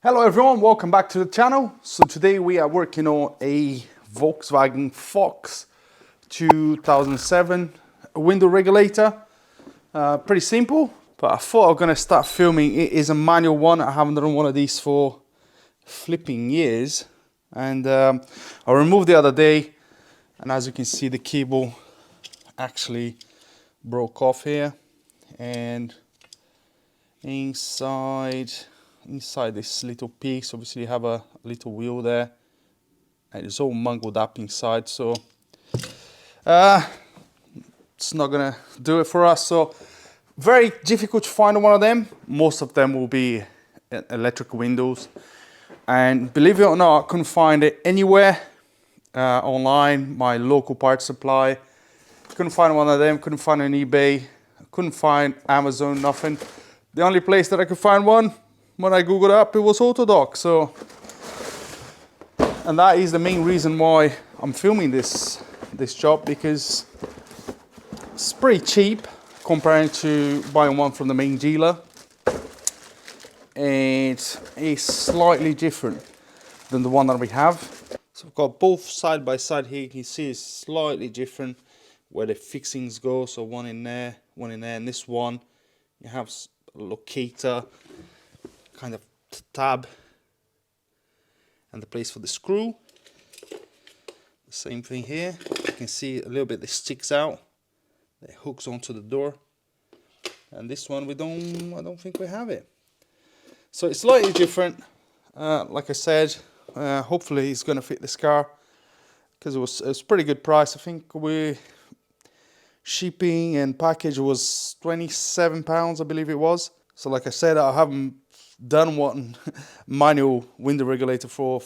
Hello everyone, welcome back to the channel. So today we are working on a Volkswagen Fox 2007 window regulator. Pretty simple, but I thought I was gonna start filming. It is a manual one. I haven't done one of these for flipping years. And I removed the other day, and as you can see, the cable actually broke off here. And inside this little piece, obviously you have a little wheel there, and it's all mangled up inside, so it's not gonna do it for us. So very difficult to find one of them. Most of them will be electric windows, and believe it or not, I couldn't find it anywhere online. My local parts supply, couldn't find one of them, couldn't find on eBay, couldn't find Amazon, nothing. The only place that I could find one, when I googled up, it was Autodoc. So, and that is the main reason why I'm filming this job, because it's pretty cheap compared to buying one from the main dealer, and it's slightly different than the one that we have. So I've got both side by side here. You can see it's slightly different where the fixings go. So one in there, and this one you have a locator kind of tab and the place for the screw. The same thing here. You can see a little bit that sticks out, that hooks onto the door. And this one I don't think we have it. So it's slightly different. Like I said, hopefully it's going to fit this car, because it was pretty good price. I think shipping and package was £27, I believe it was. So like I said, I haven't done one manual window regulator for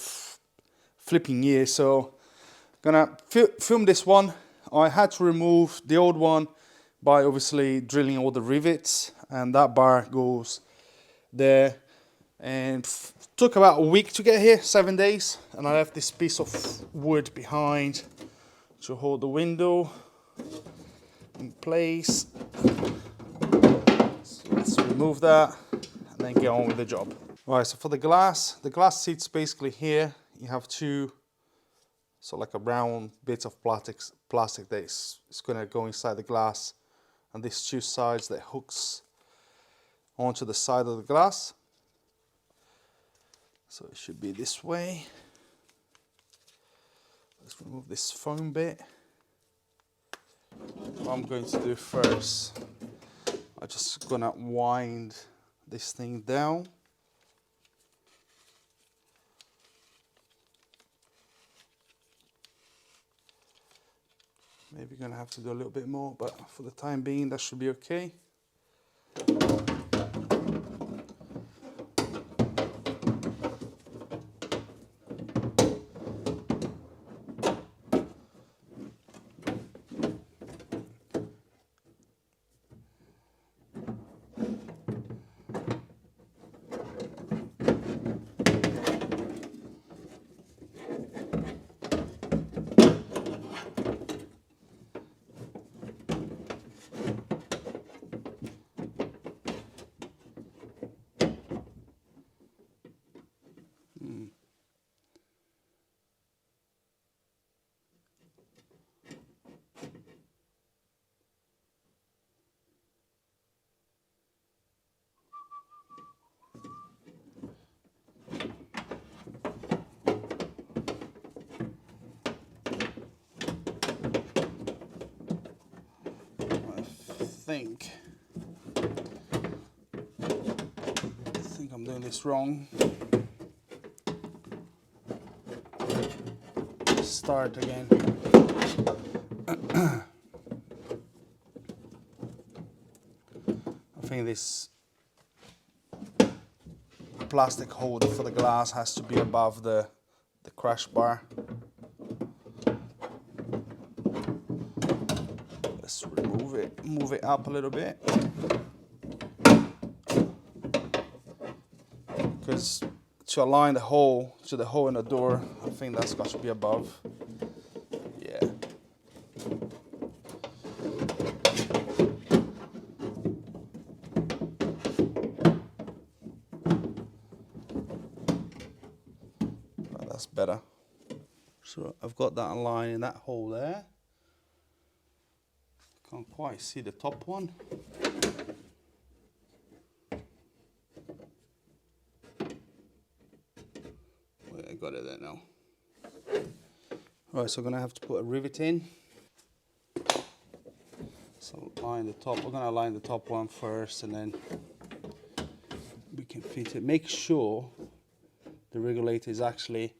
flipping years, so gonna film this one. I had to remove the old one by obviously drilling all the rivets, and that bar goes there, and took about a week to get here, 7 days. And I left this piece of wood behind to hold the window in place. So let's remove that and then get on with the job. Right, so for the glass sits basically here. You have two, so like a round bits of plastic that is going to go inside the glass, and these two sides that hooks onto the side of the glass. So it should be this way. Let's remove this foam bit. What I'm going to do first, I'm just gonna wind this thing down. Maybe gonna have to do a little bit more, but for the time being that should be okay. I think I'm doing this wrong. Start again. I think this plastic holder for the glass has to be above the crash bar. Let's move it up a little bit, because to align the hole to the hole in the door, I think that's got to be above. Yeah. that's better. So I've got that line in that hole there. Can't quite see the top one. Wait, I got it there now. Right, so I'm gonna have to put a rivet in. So line the top, we're gonna line the top one first and then we can fit it. Make sure the regulator is actually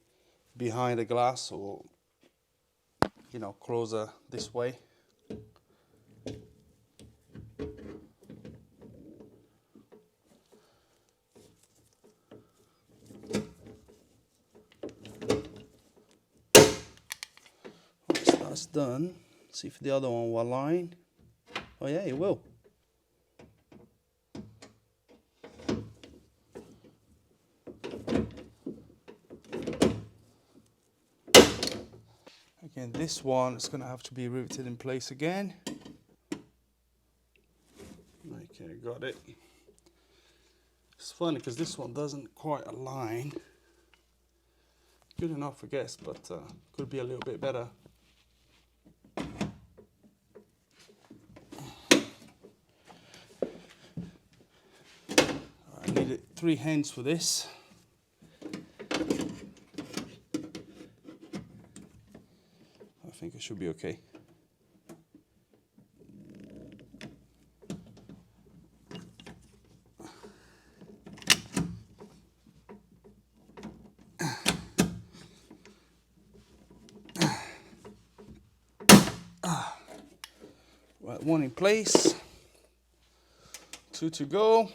behind the glass, or you know, closer this way. Once that's done, see if the other one will align. Oh yeah, it will. Again, this one is going to have to be riveted in place again. Okay, got it. It's funny because this one doesn't quite align. Good enough, I guess, but could be a little bit better. I needed 3 hands for this. I think it should be okay. Right, 1 in place, 2 to go.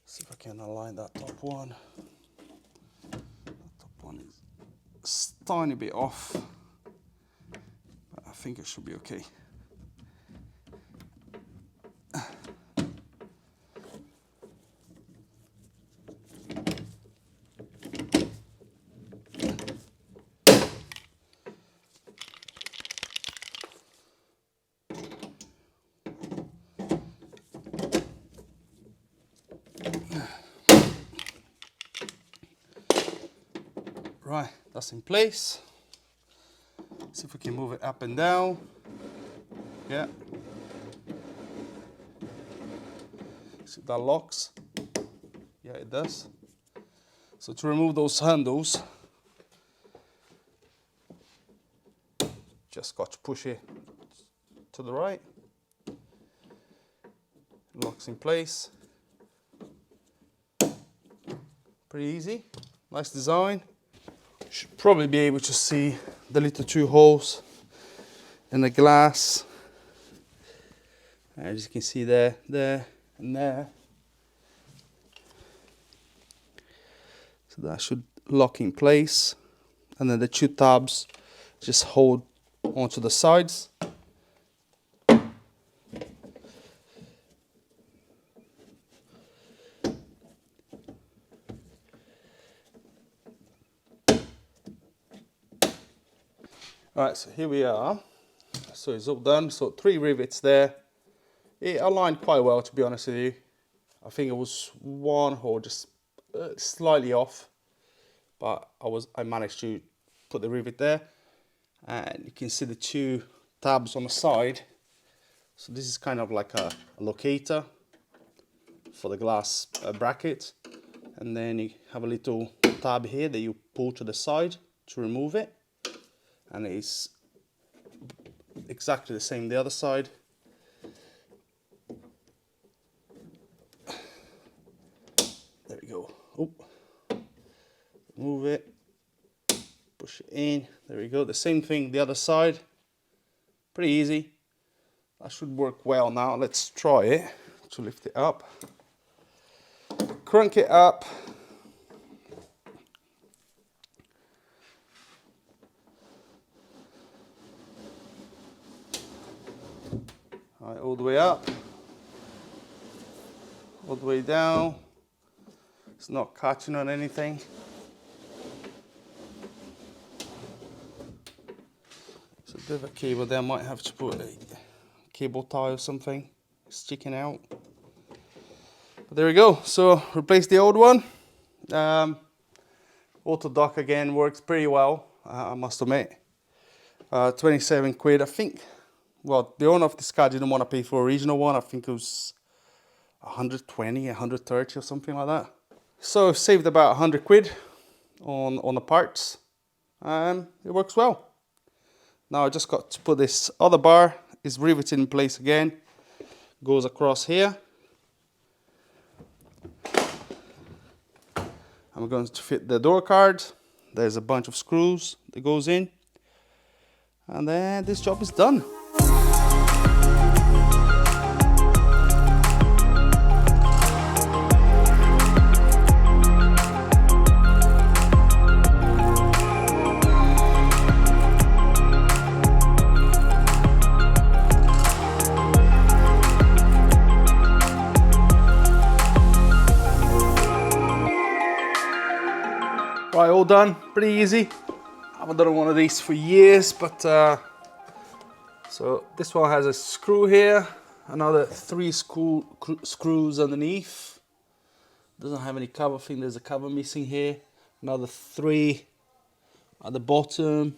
See if I can align that top one. That top one is a tiny bit off, but I think it should be okay. Right, that's in place. See if we can move it up and down. Yeah. See if that locks. Yeah, it does. So to remove those handles, just got to push it to the right. It locks in place. Pretty easy. Nice design. Should probably be able to see the little 2 holes in the glass. As you can see there, and there. So that should lock in place. And then the 2 tabs just hold onto the sides. Alright, so here we are. So it's all done. So 3 rivets there. It aligned quite well, to be honest with you. I think it was 1 hole just slightly off, but I managed to put the rivet there, and you can see the 2 tabs on the side. So this is kind of like a locator for the glass bracket, and then you have a little tab here that you pull to the side to remove it. And it's exactly the same the other side. There we go. Oh, move it, push it in. There we go. The same thing the other side. Pretty easy. That should work well now. Let's try it to lift it up. Crank it up. All right, all the way up, all the way down. It's not catching on anything. It's a bit of a cable there. I might have to put a cable tie or something sticking out. But there we go. So replace the old one. Auto dock again works pretty well, I must admit. 27 quid, I think. Well, the owner of this car didn't want to pay for an original one. I think it was 120, 130 or something like that. So saved about 100 quid on the parts. And it works well. Now I just got to put this other bar, is riveted in place again. Goes across here. I'm going to fit the door card. There's a bunch of screws that goes in. And then this job is done. Right, all done, pretty easy. I haven't done one of these for years, but so this one has a screw here, another 3 screws underneath. Doesn't have any cover. I think there's a cover missing here. Another 3 at the bottom.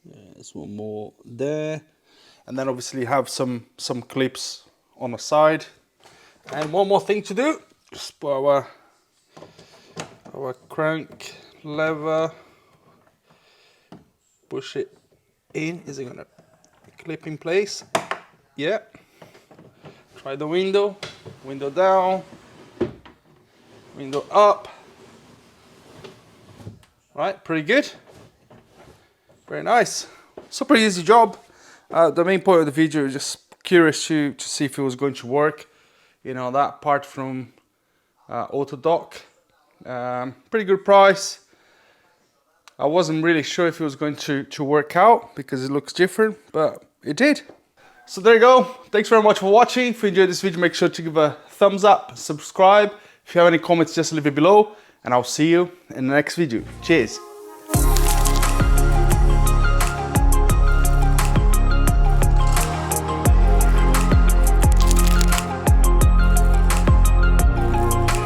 Yeah, there's one more there, and then obviously you have some clips on the side. And one more thing to do, just put our crank lever, push it in. Is it gonna clip in place? Yeah. Try the window down, window up. Right, pretty good, very nice. Super easy job. The main point of the video is just curious to see if it was going to work. You know, that part from Auto Dock, pretty good price. I wasn't really sure if it was going to work out because it looks different, but it did. So there you go. Thanks very much for watching. If you enjoyed this video, make sure to give a thumbs up, subscribe. If you have any comments, just leave it below, and I'll see you in the next video. Cheers.